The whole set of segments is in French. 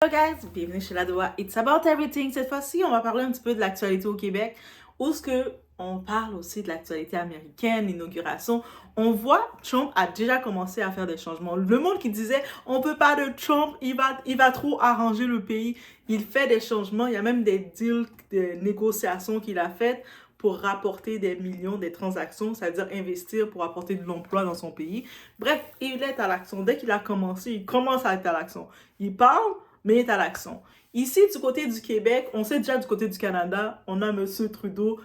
Hello guys, bienvenue chez Ladoa. It's about everything. Cette fois-ci, on va parler un petit peu de l'actualité au Québec, où ce que on parle aussi de l'actualité américaine, l'inauguration. On voit Trump a déjà commencé à faire des changements. Le monde qui disait on peut pas de Trump, il va trop arranger le pays. Il fait des changements. Il y a même des deals, des négociations qu'il a faites pour rapporter des millions, des transactions, c'est-à-dire investir pour apporter de l'emploi dans son pays. Bref, il est à l'action. Dès qu'il a commencé, il commence à être à l'action. Il parle, mais il est à l'action. Ici, du côté du Québec, on sait déjà du côté du Canada, on a M. Trudeau,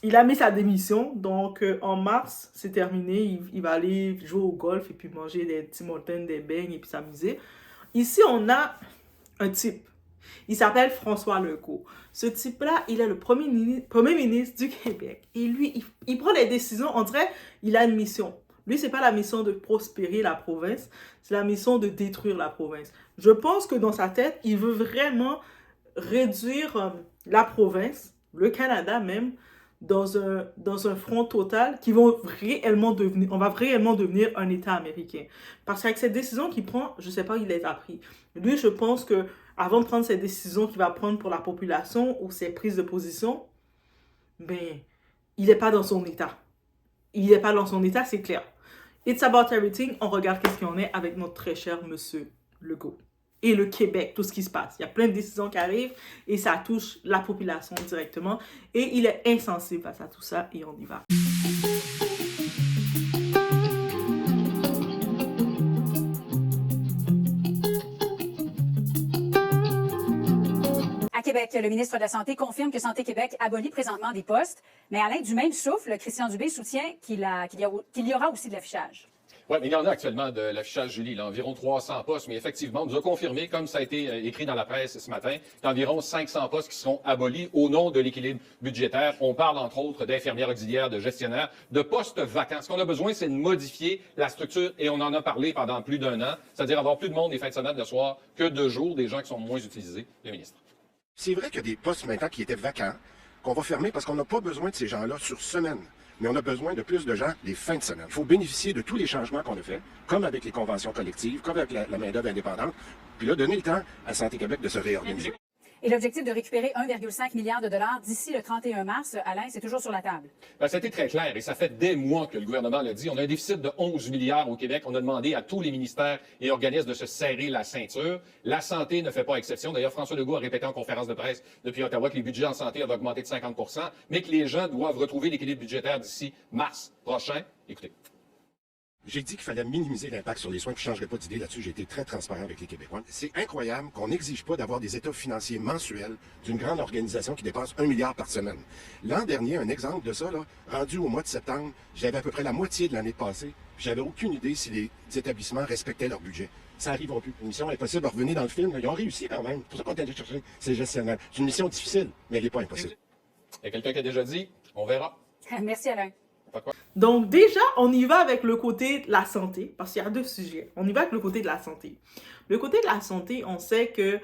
il a mis sa démission, donc en mars, c'est terminé, il va aller jouer au golf et puis manger des Tim Hortons, des beignes et puis s'amuser. Ici, on a un type, il s'appelle François Legault. Ce type-là, il est le premier ministre du Québec. Et lui, il prend des décisions, on dirait, il a une mission. Lui, c'est pas la mission de prospérer la province, c'est la mission de détruire la province. Je pense que dans sa tête, il veut vraiment réduire la province, le Canada même, dans un front total qui vont réellement devenir, on va réellement devenir un État américain. Parce qu'avec cette décision qu'il prend, je sais pas, il les a pris. Lui, je pense que avant de prendre cette décision qu'il va prendre pour la population ou ses prises de position, ben, il n'est pas dans son État. Il n'est pas dans son État, c'est clair. It's about everything. On regarde qu'est-ce qu'il en est avec notre très cher monsieur Legault. Et le Québec, tout ce qui se passe. Il y a plein de décisions qui arrivent et ça touche la population directement. Et il est insensible face à tout ça et on y va. À Québec, le ministre de la Santé confirme que Santé Québec abolit présentement des postes, mais Alain, du même souffle, Christian Dubé soutient qu'il y aura aussi de l'affichage. Oui, mais il y en a actuellement de l'affichage, Julie, là, environ 300 postes, mais effectivement, on nous a confirmé, comme ça a été écrit dans la presse ce matin, qu'environ 500 postes qui seront abolis au nom de l'équilibre budgétaire. On parle, entre autres, d'infirmières auxiliaires, de gestionnaires, de postes vacants. Ce qu'on a besoin, c'est de modifier la structure, et on en a parlé pendant plus d'un an, c'est-à-dire avoir plus de monde les fins de semaine, de soir, que de jour, des gens qui sont moins utilisés, le ministre. C'est vrai qu'il y a des postes maintenant qui étaient vacants, qu'on va fermer parce qu'on n'a pas besoin de ces gens-là sur semaine. Mais on a besoin de plus de gens les fins de semaine. Il faut bénéficier de tous les changements qu'on a faits, comme avec les conventions collectives, comme avec la main-d'œuvre indépendante, puis là, donner le temps à Santé Québec de se réorganiser. Et l'objectif de récupérer 1,5 milliard de dollars d'ici le 31 mars, Alain, c'est toujours sur la table. Ben, ça a été très clair et ça fait des mois que le gouvernement l'a dit. On a un déficit de 11 milliards au Québec. On a demandé à tous les ministères et organismes de se serrer la ceinture. La santé ne fait pas exception. D'ailleurs, François Legault a répété en conférence de presse depuis Ottawa que les budgets en santé avaient augmenté de 50 % mais que les gens doivent retrouver l'équilibre budgétaire d'ici mars prochain. Écoutez. J'ai dit qu'il fallait minimiser l'impact sur les soins, puis je ne changerai pas d'idée là-dessus. J'ai été très transparent avec les Québécois. C'est incroyable qu'on n'exige pas d'avoir des états financiers mensuels d'une grande organisation qui dépasse 1 milliard par semaine. L'an dernier, un exemple de ça, là, rendu au mois de septembre, j'avais à peu près la moitié de l'année passée. J'avais aucune idée si les établissements respectaient leur budget. Ça n'arrivera plus. Une mission impossible, revenez dans le film. Ils ont réussi quand même. C'est pour ça qu'on est allé chercher ces gestionnaires. C'est une mission difficile, mais elle n'est pas impossible. Il y a quelqu'un qui a déjà dit, on verra. Merci, Alain. Donc déjà, on y va avec le côté de la santé, parce qu'il y a deux sujets. On y va avec le côté de la santé. Le côté de la santé, on sait que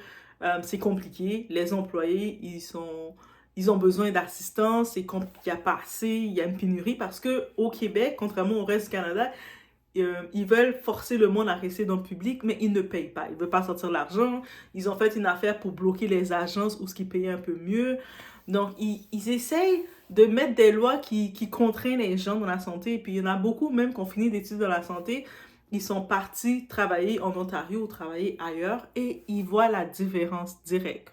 c'est compliqué. Les employés, ils ont besoin d'assistance, il n'y a pas assez, il y a une pénurie, parce que au Québec, contrairement au reste du Canada, ils veulent forcer le monde à rester dans le public, mais ils ne payent pas. Ils ne veulent pas sortir l'argent. Ils ont fait une affaire pour bloquer les agences où ce qui payaient un peu mieux. Donc, ils essayent de mettre des lois qui contraignent les gens dans la santé. Et puis, il y en a beaucoup même qui ont fini d'études dans la santé. Ils sont partis travailler en Ontario ou travailler ailleurs et ils voient la différence directe.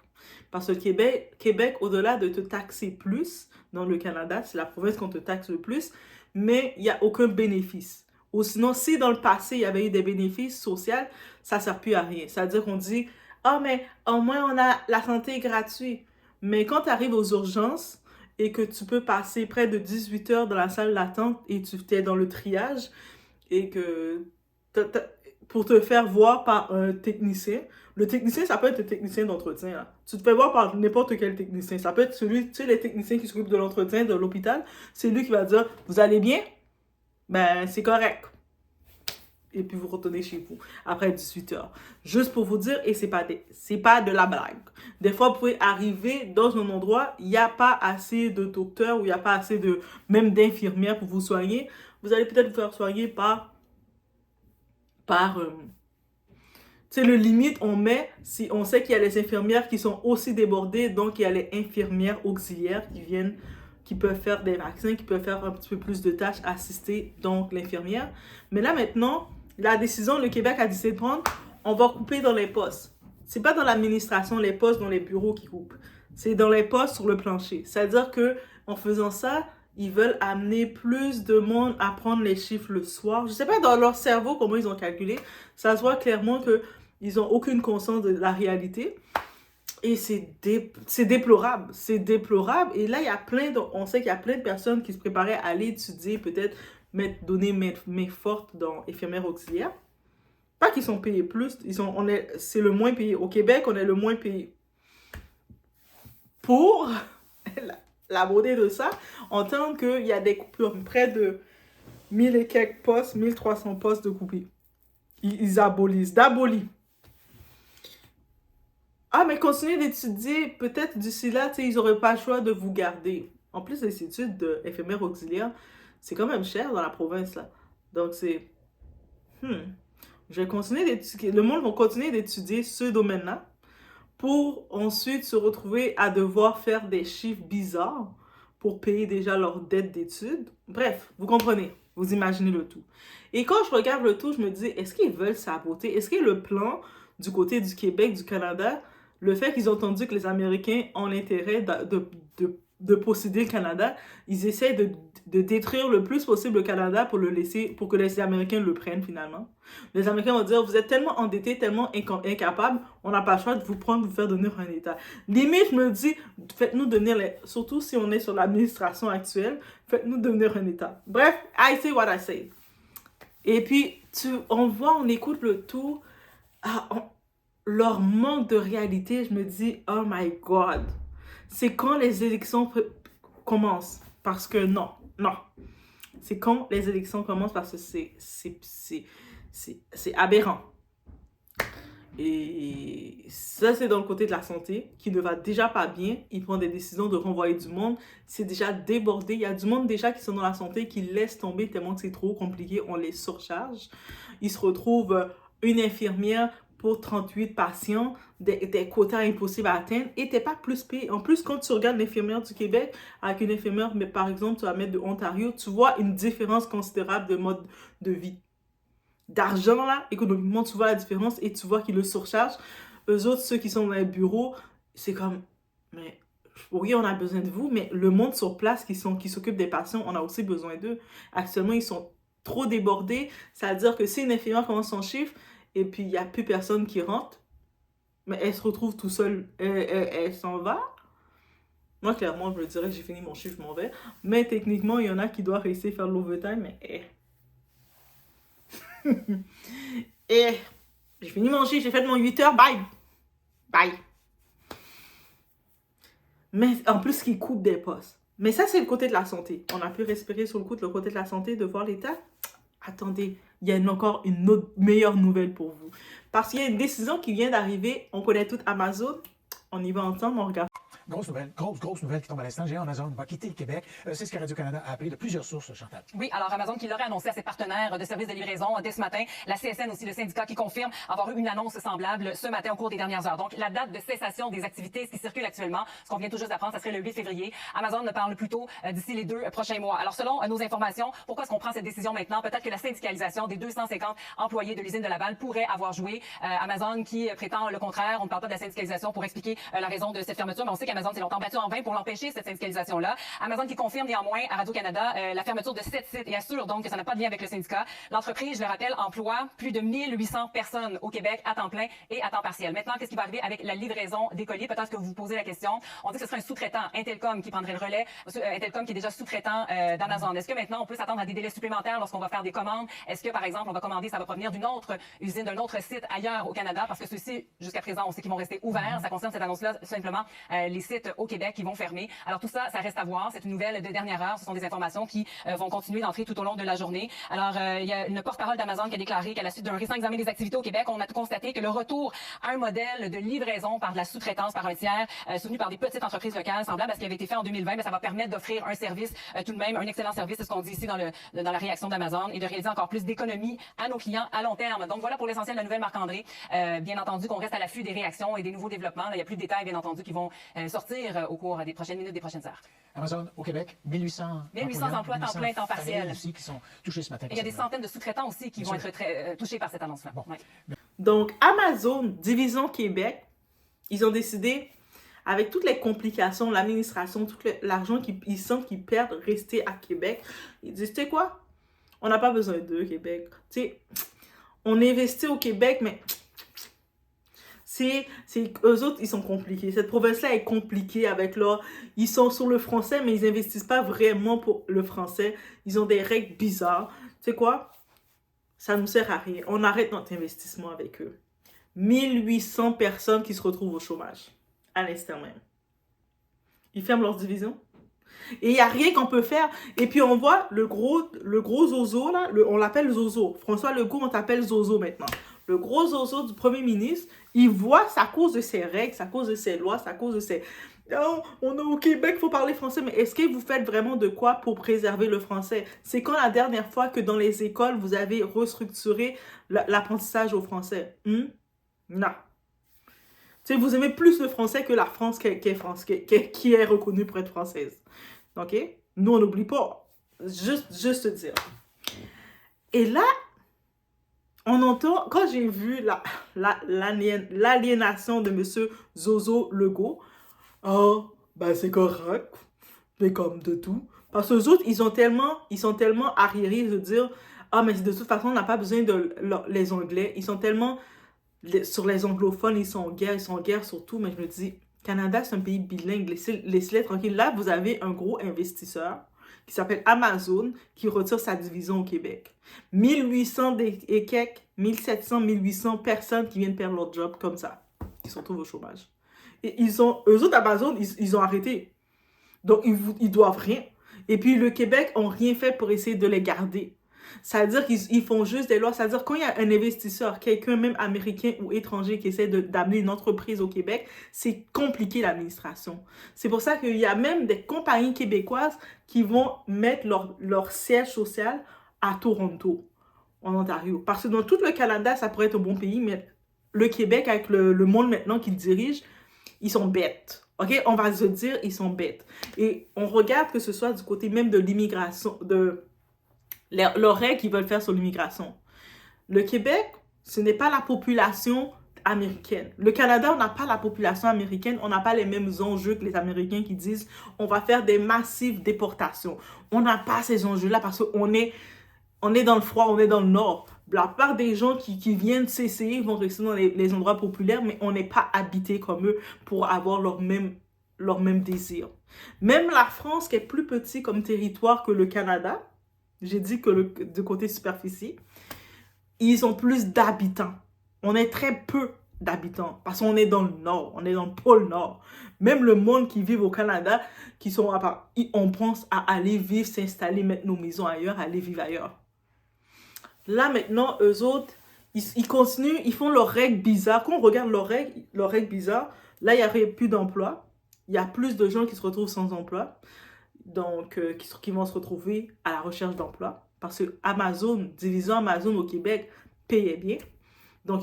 Parce que Québec, au-delà de te taxer plus, dans le Canada, c'est la province qu'on te taxe le plus, mais il n'y a aucun bénéfice. Ou sinon, si dans le passé, il y avait eu des bénéfices sociaux, ça ne sert plus à rien. C'est-à-dire qu'on dit, ah, mais au moins, on a la santé gratuite. Mais quand tu arrives aux urgences et que tu peux passer près de 18 heures dans la salle d'attente et tu es dans le triage et que pour te faire voir par un technicien, le technicien, ça peut être un technicien d'entretien. Là. Tu te fais voir par n'importe quel technicien. Ça peut être celui, tu sais, les techniciens qui s'occupent de l'entretien de l'hôpital. C'est lui qui va dire, vous allez bien? Ben, c'est correct. Et puis vous retournez chez vous après 18 heures. Juste pour vous dire, et c'est pas de la blague. Des fois, vous pouvez arriver dans un endroit, il n'y a pas assez de docteurs ou il n'y a pas assez de même d'infirmières pour vous soigner. Vous allez peut-être vous faire soigner par c'est le limite, on met, si on sait qu'il y a les infirmières qui sont aussi débordées, donc il y a les infirmières auxiliaires qui peuvent faire des vaccins, qui peuvent faire un petit peu plus de tâches, assister donc l'infirmière. Mais là maintenant, la décision, le Québec a décidé de prendre, on va couper dans les postes. C'est pas dans l'administration, les postes dans les bureaux qui coupent. C'est dans les postes sur le plancher. C'est-à-dire que en faisant ça, ils veulent amener plus de monde à prendre les chiffres le soir. Je sais pas dans leur cerveau comment ils ont calculé. Ça se voit clairement qu'ils n'ont aucune conscience de la réalité. Et c'est déplorable. C'est déplorable. Et là, on sait qu'il y a plein de personnes qui se préparaient à aller étudier, peut-être donner main forte dans infirmières auxiliaires. Pas qu'ils sont payés plus. C'est le moins payé. Au Québec, on est le moins payé. Pour la beauté de ça, on entend qu'il y a des coupures, près de 1000 et quelques postes, 1300 postes de coupés. Ils abolissent. D'abolir. Ah, mais continuez d'étudier. Peut-être d'ici là, ils n'auraient pas le choix de vous garder. En plus, les études d'infirmières auxiliaires, c'est quand même cher dans la province, là. Donc, c'est... Je vais continuer d'étudier. Le monde va continuer d'étudier ce domaine-là pour ensuite se retrouver à devoir faire des chiffres bizarres pour payer déjà leur dette d'études. Bref, vous comprenez. Vous imaginez le tout. Et quand je regarde le tout, je me dis, est-ce qu'ils veulent saboter? Est-ce que le plan du côté du Québec, du Canada, le fait qu'ils ont entendu que les Américains ont l'intérêt de posséder le Canada, ils essaient de détruire le plus possible le Canada pour le laisser, pour que les Américains le prennent finalement. Les Américains vont dire, vous êtes tellement endettés, tellement incapables, on n'a pas le choix de vous prendre, de vous faire donner un État. Limite, je me dis, faites-nous devenir, surtout si on est sur l'administration actuelle, faites-nous devenir un État. Bref, I say what I say. Et puis, on écoute le tout, leur manque de réalité, je me dis, oh my God, c'est quand les élections commencent. Parce que non. C'est quand les élections commencent parce que c'est aberrant. Et ça, c'est dans le côté de la santé, qui ne va déjà pas bien. Ils prennent des décisions de renvoyer du monde. C'est déjà débordé. Il y a du monde déjà qui sont dans la santé, qui laissent tomber tellement que c'est trop compliqué. On les surcharge. Ils se retrouvent une infirmière pour 38 patients, des quotas impossibles à atteindre, et t'es pas plus payé. En plus, quand tu regardes l'infirmière du Québec avec une infirmière, mais par exemple, tu vas mettre de Ontario, tu vois une différence considérable de mode de vie. D'argent, là, économiquement, tu vois la différence et tu vois qu'ils le surchargent. Eux autres, ceux qui sont dans les bureaux, c'est comme, mais oui, on a besoin de vous, mais le monde sur place qui s'occupe des patients, on a aussi besoin d'eux. Actuellement, ils sont trop débordés. C'est-à-dire que si une infirmière commence son chiffre, et puis il n'y a plus personne qui rentre, mais elle se retrouve tout seule, elle s'en va. Moi, clairement, je me dirais que j'ai fini mon chiffre, je m'en vais. Mais techniquement, il y en a qui doivent rester faire de l'overtime, mais j'ai fini mon chiffre, j'ai fait mon 8 heures, bye. Mais en plus, qu'ils coupent des postes. Mais ça, c'est le côté de la santé. On a pu respirer sur le côté de la santé, de voir l'État. Attendez, il y a encore une autre meilleure nouvelle pour vous. Parce qu'il y a une décision qui vient d'arriver. On connaît tout Amazon. On y va ensemble, on regarde. Grosse nouvelle qui tombe à l'instant. Géant Amazon va quitter le Québec. C'est ce que Radio-Canada a appris de plusieurs sources, Chantal. Oui, alors Amazon qui l'aurait annoncé à ses partenaires de services de livraison dès ce matin. La CSN aussi, le syndicat, qui confirme avoir eu une annonce semblable ce matin au cours des dernières heures. Donc, la date de cessation des activités, ce qui circule actuellement, ce qu'on vient tout juste d'apprendre, ça serait le 8 février. Amazon ne parle plutôt d'ici les 2 prochains mois. Alors, selon nos informations, pourquoi est-ce qu'on prend cette décision maintenant? Peut-être que la syndicalisation des 250 employés de l'usine de Laval pourrait avoir joué. Amazon qui prétend le contraire. On ne parle pas de la syndicalisation pour expliquer la raison de cette fermeture, mais on sait qu'Amazon s'est longtemps battu en vain pour l'empêcher, cette syndicalisation-là. Amazon qui confirme néanmoins à Radio-Canada la fermeture de 7 sites et assure donc que ça n'a pas de lien avec le syndicat. L'entreprise, je le rappelle, emploie plus de 1800 personnes au Québec à temps plein et à temps partiel. Maintenant, qu'est-ce qui va arriver avec la livraison des colis? Peut-être que vous vous posez la question. On dit que ce serait un sous-traitant, Intelcom, qui prendrait le relais. Intelcom qui est déjà sous-traitant d'Amazon. Est-ce que maintenant, on peut s'attendre à des délais supplémentaires lorsqu'on va faire des commandes? Est-ce que, par exemple, on va commander, ça va provenir d'une autre usine, d'un autre site ailleurs au Canada? Parce que ceux-ci, jusqu'à présent, on sait qu'ils vont rester ouverts. Ça concerne cette annonce annonce-là, simplement les sites au Québec qui vont fermer. Alors tout ça, ça reste à voir. C'est une nouvelle de dernière heure. Ce sont des informations qui vont continuer d'entrer tout au long de la journée. Alors, il y a une porte-parole d'Amazon qui a déclaré qu'à la suite d'un récent examen des activités au Québec, on a constaté que le retour à un modèle de livraison par de la sous-traitance par un tiers, soutenu par des petites entreprises locales, semblable à ce qui avait été fait en 2020, mais ça va permettre d'offrir un service, tout de même, un excellent service, c'est ce qu'on dit ici dans la réaction d'Amazon, et de réaliser encore plus d'économies à nos clients à long terme. Donc voilà pour l'essentiel de la nouvelle, Marc-André. Bien entendu qu'on reste à l'affût des réactions et des nouveaux développements. Là, il y a plus de détails, bien entendu, qui vont sortir au cours des prochaines minutes, des prochaines heures. Amazon au Québec, 1800 emplois temps plein, temps partiel. Aussi qui sont touchés ce matin. Et il y a des centaines de sous-traitants aussi qui vont être touchés par cette annonce-là. Bon. Ouais. Donc, Amazon, division Québec, ils ont décidé, avec toutes les complications, l'administration, tout l'argent qu'ils sentent qu'ils perdent, rester à Québec. Ils disent, tu sais quoi? On n'a pas besoin d'eux, Québec. Tu sais, on investit au Québec, mais eux autres, ils sont compliqués. Cette province-là est compliquée avec leur... Ils sont sur le français, mais ils investissent pas vraiment pour le français. Ils ont des règles bizarres. Tu sais quoi? Ça nous sert à rien. On arrête notre investissement avec eux. 1800 personnes qui se retrouvent au chômage à l'instant même. Ils ferment leur division. Et il n'y a rien qu'on peut faire. Et puis on voit le gros zozo, là, on l'appelle Zozo. François Legault, on t'appelle Zozo maintenant. Le gros zozo du premier ministre, il voit, c'est à cause de ses règles, c'est à cause de ses lois, c'est à cause de ses... Oh, on est au Québec, il faut parler français. Mais est-ce que vous faites vraiment de quoi pour préserver le français? C'est quand la dernière fois que dans les écoles, vous avez restructuré l'apprentissage au français? Non. Tu sais, vous aimez plus le français que la France qui est reconnue pour être française. OK? Nous, on n'oublie pas. Juste te dire. Et là, on entend, quand j'ai vu l'aliénation de M. Zozo Legault, oh, ben c'est correct, mais comme de tout. Parce que les autres, ils sont tellement arriérés de dire, ah, mais de toute façon, on n'a pas besoin de les Anglais. Ils sont tellement, sur les anglophones, ils sont en guerre sur tout. Mais je me dis, Canada, c'est un pays bilingue, laissez-les tranquilles. Là, vous avez un gros investisseur qui s'appelle Amazon, qui retire sa division au Québec. 1800 et quelques, 1700, 1800 personnes qui viennent perdre leur job comme ça, qui se retrouvent au chômage. Et eux autres, Amazon, ils ont arrêté. Donc, ils doivent rien. Et puis, le Québec n'a rien fait pour essayer de les garder. C'est-à-dire qu'ils font juste des lois. C'est-à-dire quand il y a un investisseur, quelqu'un même américain ou étranger qui essaie d'amener une entreprise au Québec, c'est compliqué l'administration. C'est pour ça qu'il y a même des compagnies québécoises qui vont mettre leur siège social à Toronto, en Ontario. Parce que dans tout le Canada, ça pourrait être un bon pays, mais le Québec, avec le monde maintenant qu'il dirige, ils sont bêtes. OK? On va se dire, ils sont bêtes. Et on regarde que ce soit du côté même de l'immigration, leurs règles qu'ils veulent faire sur l'immigration. Le Québec, ce n'est pas la population américaine. Le Canada, on n'a pas la population américaine, on n'a pas les mêmes enjeux que les Américains qui disent on va faire des massives déportations. On n'a pas ces enjeux-là parce qu'on est dans le froid, on est dans le nord. La plupart des gens qui viennent s'essayer vont rester dans les endroits populaires, mais on n'est pas habité comme eux pour avoir leur même désir. Même la France, qui est plus petit comme territoire que le Canada, j'ai dit que du côté superficie, ils ont plus d'habitants. On est très peu d'habitants parce qu'on est dans le nord, on est dans le pôle nord. Même le monde qui vit au Canada, on pense à aller vivre, s'installer, mettre nos maisons ailleurs, aller vivre ailleurs. Là maintenant, eux autres, ils continuent, ils font leurs règles bizarres. Quand on regarde leurs règles bizarres, là il n'y aurait plus d'emploi. Il y a plus de gens qui se retrouvent sans emploi. Donc, qui vont se retrouver à la recherche d'emploi. Parce que Amazon, division Amazon au Québec, payait bien. Donc,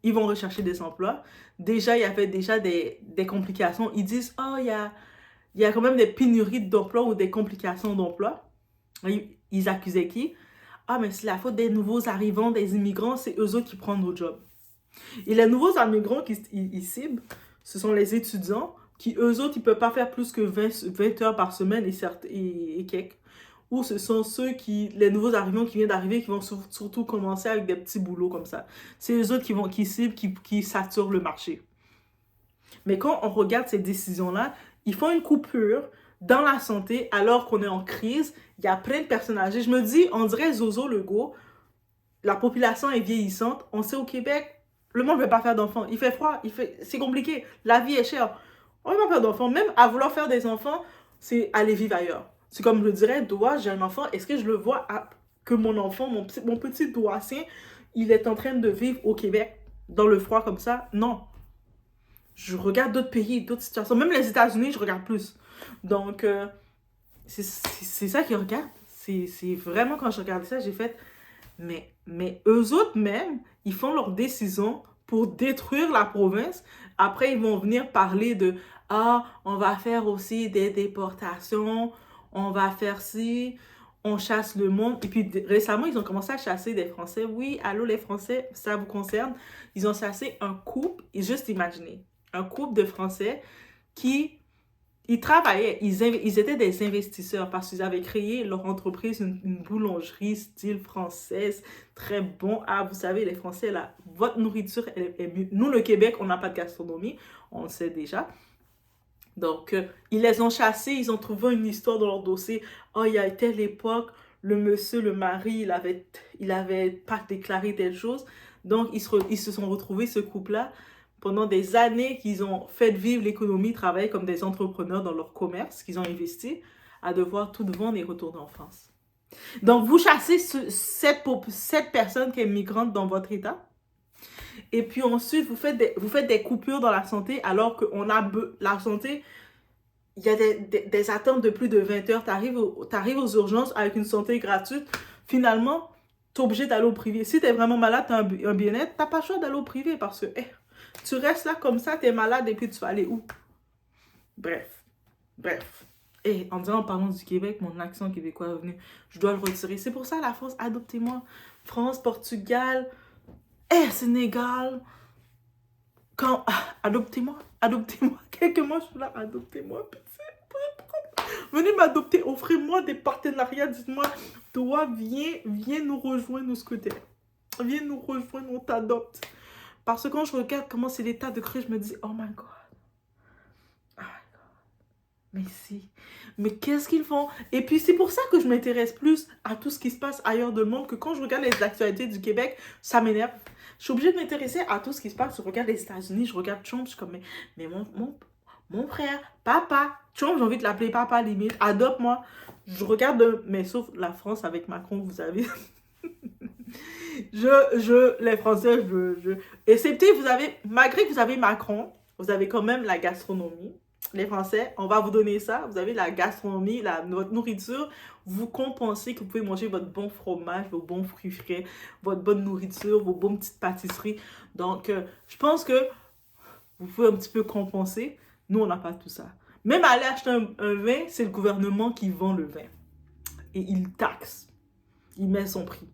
ils vont rechercher des emplois. Déjà, il y avait des complications. Ils disent, oh, il y a quand même des pénuries d'emploi ou des complications d'emploi. Ils accusaient qui? Ah, mais c'est la faute des nouveaux arrivants, des immigrants, c'est eux autres qui prennent nos jobs. Et les nouveaux immigrants qu'ils ciblent, ce sont les étudiants qui, eux autres, ils ne peuvent pas faire plus que 20 heures par semaine et quelques. Ou ce sont les nouveaux arrivants qui viennent d'arriver, qui vont surtout commencer avec des petits boulots comme ça. C'est eux autres qui ciblent, qui saturent le marché. Mais quand on regarde ces décisions-là, ils font une coupure dans la santé alors qu'on est en crise. Il y a plein de personnes âgées. Je me dis, on dirait Zozo Legault, la population est vieillissante. On sait au Québec, Le monde ne veut pas faire d'enfants. Il fait froid, c'est compliqué. La vie est chère. On ne veut pas faire d'enfants. Même à vouloir faire des enfants, c'est aller vivre ailleurs. C'est comme je dirais, Doua, j'ai un enfant, est-ce que je le vois que mon enfant, mon petit Doitien, il est en train de vivre au Québec, dans le froid comme ça? Non. Je regarde d'autres pays, d'autres situations. Même les États-Unis, je regarde plus. Donc, c'est ça qu'ils regardent. C'est vraiment, quand je regardais ça, j'ai fait... Mais eux autres même, ils font leurs décisions pour détruire la province. Après, ils vont venir parler de « Ah, on va faire aussi des déportations, on va faire ci, on chasse le monde. » Et puis récemment, ils ont commencé à chasser des Français. Oui, allô les Français, ça vous concerne. Ils ont chassé un couple, et juste imaginez, un couple de Français qui... Ils travaillaient, ils étaient des investisseurs parce qu'ils avaient créé leur entreprise, une boulangerie style française, très bon. Ah, vous savez, les Français, là, votre nourriture, elle est mieux. Nous, le Québec, on n'a pas de gastronomie, on le sait déjà. Donc, ils les ont chassés, ils ont trouvé une histoire dans leur dossier. Oh, il y a telle époque, le monsieur, le mari, il avait pas déclaré telle chose. Donc, ils se sont retrouvés, ce couple-là, pendant des années qu'ils ont fait vivre l'économie, travailler comme des entrepreneurs dans leur commerce, qu'ils ont investi, à devoir tout vendre et retourner en France. Donc, vous chassez cette personne qui est migrante dans votre état. Et puis ensuite, vous faites des coupures dans la santé alors qu'on a la santé, il y a des attentes de plus de 20 heures. Tu arrives aux urgences avec une santé gratuite. Finalement, tu es obligé d'aller au privé. Si tu es vraiment malade, tu as un bien-être, tu n'as pas le choix d'aller au privé parce que... tu restes là comme ça, tu es malade et puis tu vas aller où? Bref. Et en parlant du Québec, mon accent québécois est revenu. Je dois le retirer. C'est pour ça la France, adoptez-moi. France, Portugal, Sénégal. Adoptez-moi. Quelques mois, je suis là, adoptez-moi. Venez m'adopter, offrez-moi des partenariats. Dites-moi, toi, viens nous rejoindre, nous scouter. Viens nous rejoindre, on t'adopte. Parce que quand je regarde comment c'est l'état de crise, je me dis, oh my God. Oh my God. Mais si. Mais qu'est-ce qu'ils font? Et puis c'est pour ça que je m'intéresse plus à tout ce qui se passe ailleurs dans le monde, que quand je regarde les actualités du Québec, ça m'énerve. Je suis obligée de m'intéresser à tout ce qui se passe. Je regarde les États-Unis, je regarde Trump, je suis comme, mais mon frère, papa, Trump, j'ai envie de l'appeler papa limite, adopte-moi. Je regarde, mais sauf la France avec Macron, vous savez... les Français, excepté, malgré que vous avez Macron, vous avez quand même la gastronomie. Les Français, on va vous donner ça. Vous avez la gastronomie, votre nourriture. Vous compensez que vous pouvez manger votre bon fromage, vos bons fruits frais, votre bonne nourriture, vos bonnes petites pâtisseries. Donc, je pense que vous pouvez un petit peu compenser. Nous, on n'a pas tout ça. Même aller acheter un vin, c'est le gouvernement qui vend le vin. Et il taxe. Il met son prix.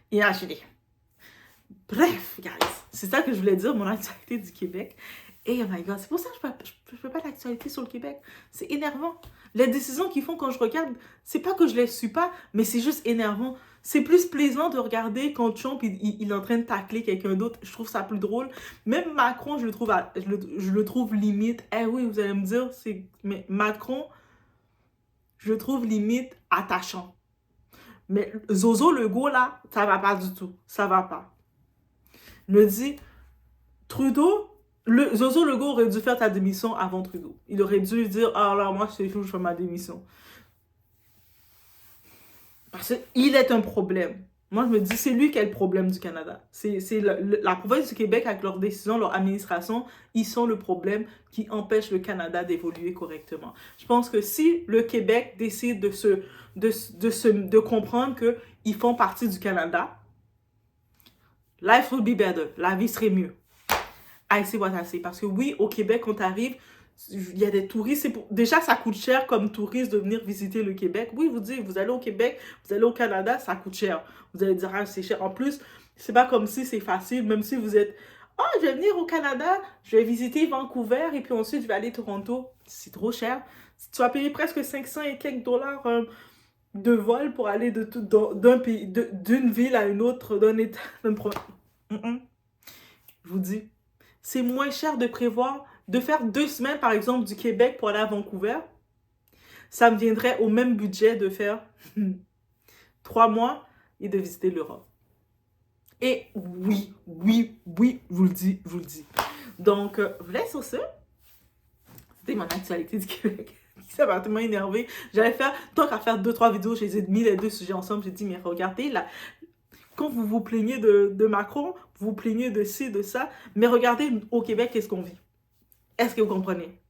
Et acheter. Bref, guys, c'est ça que je voulais dire, mon actualité du Québec. Et oh my God, c'est pour ça que je ne fais pas d'actualité sur le Québec. C'est énervant. Les décisions qu'ils font quand je regarde, c'est pas que je les suis pas, mais c'est juste énervant. C'est plus plaisant de regarder quand Trump il est en train de tacler quelqu'un d'autre. Je trouve ça plus drôle. Même Macron, je le trouve limite. Eh oui, vous allez me dire, mais Macron, je le trouve limite attachant. Mais Zozo Legault, là, ça va pas du tout. Ça va pas. Me dit, Trudeau, Zozo Legault aurait dû faire ta démission avant Trudeau. Il aurait dû dire, ah là, moi, je fais ma démission. Parce qu'il est un problème. Moi, je me dis, c'est lui qui est le problème du Canada. C'est la province du Québec, avec leurs décisions, leur administration, ils sont le problème qui empêche le Canada d'évoluer correctement. Je pense que si le Québec décide de comprendre qu'ils font partie du Canada, life will be better. La vie serait mieux. I see what I say. Parce que oui, au Québec, quand tu arrives, il y a des touristes. Déjà, ça coûte cher comme touriste de venir visiter le Québec. Oui, vous dites, vous allez au Québec, vous allez au Canada, ça coûte cher. Vous allez dire, ah, c'est cher. En plus, c'est pas comme si c'est facile, même si vous êtes, oh, je vais venir au Canada, je vais visiter Vancouver et puis ensuite, je vais aller à Toronto. C'est trop cher. Tu vas payer presque 500 et quelques dollars de vol pour aller d'un pays, d'une ville à une autre, d'un état, d'une province. Je vous dis, c'est moins cher de prévoir de faire 2 semaines, par exemple, du Québec pour aller à Vancouver. Ça me viendrait au même budget de faire 3 mois et de visiter l'Europe. Et oui, je vous le dis, Donc, voilà, sur ce, c'était mon actualité du Québec. Ça m'a tellement énervé. J'allais faire, tant qu'à faire 2-3 vidéos, j'ai mis les deux sujets ensemble. J'ai dit, mais regardez, là, quand vous vous plaignez de Macron, vous vous plaignez de ci, de ça, mais regardez au Québec, qu'est-ce qu'on vit. Est-ce que vous comprenez?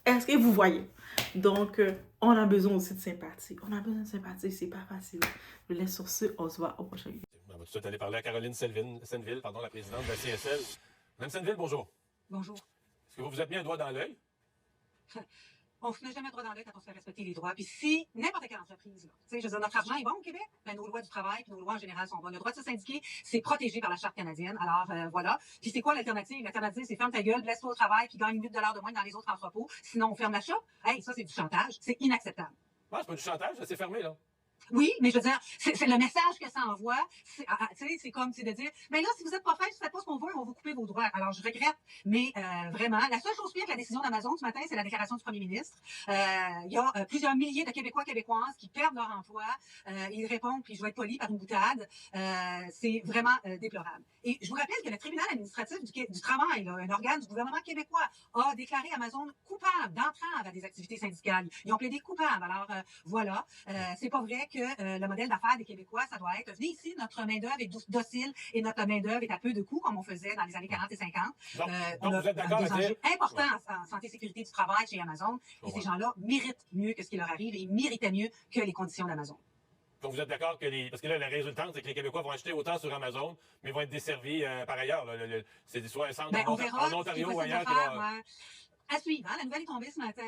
Est-ce que vous voyez? Donc, on a besoin aussi de sympathie. On a besoin de sympathie, c'est pas facile. Je vous laisse sur ce, on se voit au prochain vidéo. On va tout de suite aller parler à Caroline Senneville, la présidente de la CSL. Mme Senneville, bonjour. Bonjour. Est-ce que vous vous êtes mis un doigt dans l'œil? On se met jamais droit dans l'œil quand on se fait respecter les droits. Puis si n'importe quelle entreprise, là, je veux dire, notre argent est bon au Québec, ben nos lois du travail puis nos lois en général sont bonnes. Le droit de se syndiquer, c'est protégé par la Charte canadienne. Alors voilà. Puis c'est quoi l'alternative? L'alternative, c'est ferme ta gueule, blesse-toi au travail puis gagne 8 $ de moins que dans les autres entrepôts. Sinon, on ferme la shop. Hey, ça, c'est du chantage. C'est inacceptable. Ah, c'est pas du chantage, c'est fermé, là. Oui, mais je veux dire, c'est le message que ça envoie. C'est comme, c'est de dire, mais là, si vous êtes pas fait, si vous faites pas ce qu'on veut, on va vous couper vos droits. Alors, je regrette, mais vraiment, la seule chose pire que la décision d'Amazon ce matin, c'est la déclaration du premier ministre. Il y a plusieurs milliers de Québécois, Québécoises qui perdent leur emploi. Ils répondent, puis je vais être poli, par une boutade. C'est vraiment déplorable. Et je vous rappelle que le tribunal administratif du travail, là, un organe du gouvernement québécois, a déclaré Amazon coupable d'entrave à des activités syndicales. Ils ont plaidé coupable. Alors, voilà. C'est pas vrai que le modèle d'affaires des Québécois, ça doit être, venez ici, notre main-d'œuvre est docile et notre main-d'œuvre est à peu de coûts, comme on faisait dans les années 40 et 50. Donc on a vous êtes d'accord des à dire... enjeux importants en santé et sécurité du travail chez Amazon. Et ces gens-là méritent mieux que ce qui leur arrive et ils méritaient mieux que les conditions d'Amazon. Donc vous êtes d'accord que parce que là, la résultante, c'est que les Québécois vont acheter autant sur Amazon, mais vont être desservis par ailleurs. C'est soit un centre en Ontario ou ailleurs. À suivre, hein, la nouvelle est tombée ce matin.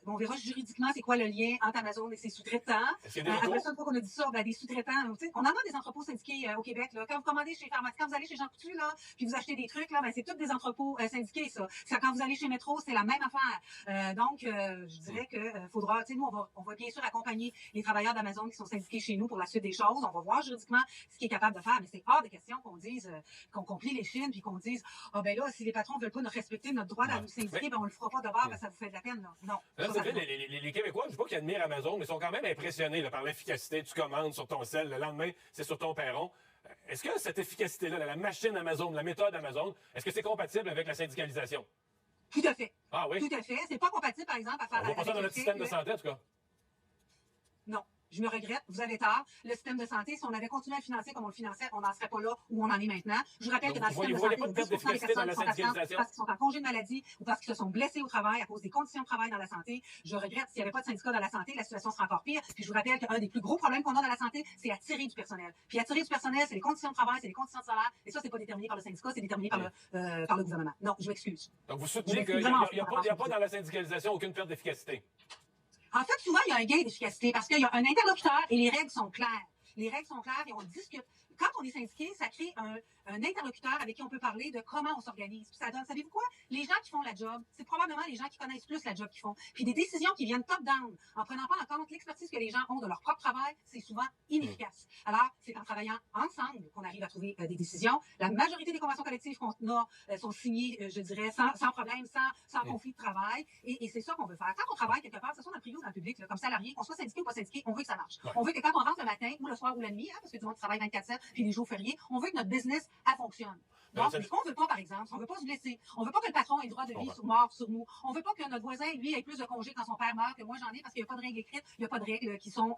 On verra juridiquement c'est quoi le lien entre Amazon et ses sous-traitants. Après ça, une fois qu'on a dit ça, ben, des sous-traitants, on en a des entrepôts syndiqués au Québec. Là. Quand vous commandez chez Pharmacie, quand vous allez chez Jean Coutu, là, puis vous achetez des trucs, là, ben, c'est tous des entrepôts syndiqués, ça. Quand vous allez chez Métro, c'est la même affaire. Donc, je dirais que faudra, nous, on va bien sûr accompagner les travailleurs d'Amazon qui sont syndiqués chez nous pour la suite des choses. On va voir juridiquement ce qu'il est capable de faire, mais c'est hors de question qu'on dise, qu'on plie les chines, puis qu'on dise, ah ben là, si les patrons veulent pas nous respecter notre droit à nous syndiquer, ben on le fera pas d'abord parce que ça vous fait de la peine. Là. Non. Les Québécois, je ne dis pas qu'ils admirent Amazon, mais sont quand même impressionnés là, par l'efficacité. Tu commandes sur ton cell, le lendemain, c'est sur ton perron. Est-ce que cette efficacité-là, la machine Amazon, la méthode Amazon, est-ce que c'est compatible avec la syndicalisation? Tout à fait. Ah oui? Tout à fait. C'est pas compatible, par exemple, à faire... On voit pas ça dans notre système de santé, en tout cas. Non. Je me regrette, vous avez tort. Le système de santé, si on avait continué à le financer comme on le finançait, on n'en serait pas là où on en est maintenant. Je vous rappelle que dans le système de santé, il y a 10% des personnes qui sont absentes parce qu'ils sont en congé de maladie ou parce qu'ils se sont blessés au travail à cause des conditions de travail dans la santé. Je regrette, s'il n'y avait pas de syndicat dans la santé, la situation serait encore pire. Puis je vous rappelle qu'un des plus gros problèmes qu'on a dans la santé, c'est attirer du personnel. Puis attirer du personnel, c'est les conditions de travail, c'est les conditions de salaire. Et ça, c'est pas déterminé par le syndicat, c'est déterminé par le gouvernement. Non, je m'excuse. Donc vous soutenez qu'il n'y a pas dans la syndicalisation aucune perte d'efficacité? En fait, souvent, il y a un gain d'efficacité parce qu'il y a un interlocuteur et les règles sont claires. Les règles sont claires et on discute. Quand on est syndiqué, ça crée un interlocuteur avec qui on peut parler de comment on s'organise. Puis ça donne, savez-vous quoi? Les gens qui font la job, c'est probablement les gens qui connaissent plus la job qu'ils font. Puis des décisions qui viennent top-down, en prenant pas en compte l'expertise que les gens ont de leur propre travail, c'est souvent inefficace. Alors, c'est en travaillant ensemble qu'on arrive à trouver des décisions. La majorité des conventions collectives qu'on a sont signées, je dirais, sans problème, sans conflit de travail. Et c'est ça qu'on veut faire. Quand on travaille quelque part, que ce soit dans le privé ou dans le public, là, comme salarié, qu'on soit syndiqué ou pas syndiqué, on veut que ça marche. Ouais. On veut que quand on rentre le matin ou le soir ou la nuit, parce que tout le monde travaille 24/7, puis les jours fériés, on veut que notre business fonctionne. Donc, ce qu'on veut pas, par exemple, on veut pas se blesser. On veut pas que le patron ait le droit de vie mort sur nous. On veut pas que notre voisin, lui, ait plus de congés quand son père meurt que moi j'en ai parce qu'il n'y a pas de règles écrites, il n'y a pas de règles qui sont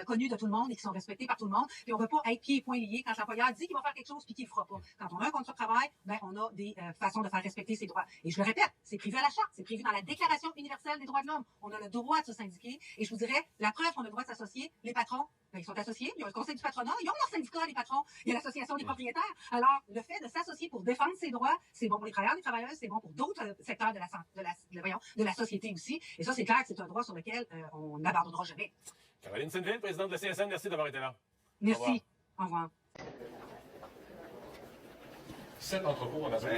connues de tout le monde et qui sont respectées par tout le monde. Et on veut pas être pieds et poings liés quand l'employeur dit qu'il va faire quelque chose puis qu'il le fera pas. Quand on a un contrat de travail, ben, on a des façons de faire respecter ses droits. Et je le répète, c'est prévu à la charte, c'est prévu dans la Déclaration universelle des droits de l'homme. On a le droit de se syndiquer. Et je vous dirais, la preuve qu'on a le droit de s'associer, les patrons, ben, ils sont associés, il y a le conseil du patronat, ils ont leur syndicat, les patrons, il y a l'association des propriétaires. Alors, le fait de s'associer pour défendre ses droits, c'est bon pour les travailleurs, les travailleuses, c'est bon pour d'autres secteurs de la société aussi. Et ça, c'est clair que c'est un droit sur lequel on n'abandonnera jamais. Caroline Senneville, présidente de la CSN, merci d'avoir été là. Merci. Au revoir. 7 entrepôts en Amazon.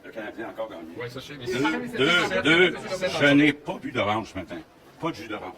Le Canadien a encore gagné. Oui, ça, je sais. Deux, je n'ai pas bu d'orange ce matin. Pas de jus d'orange.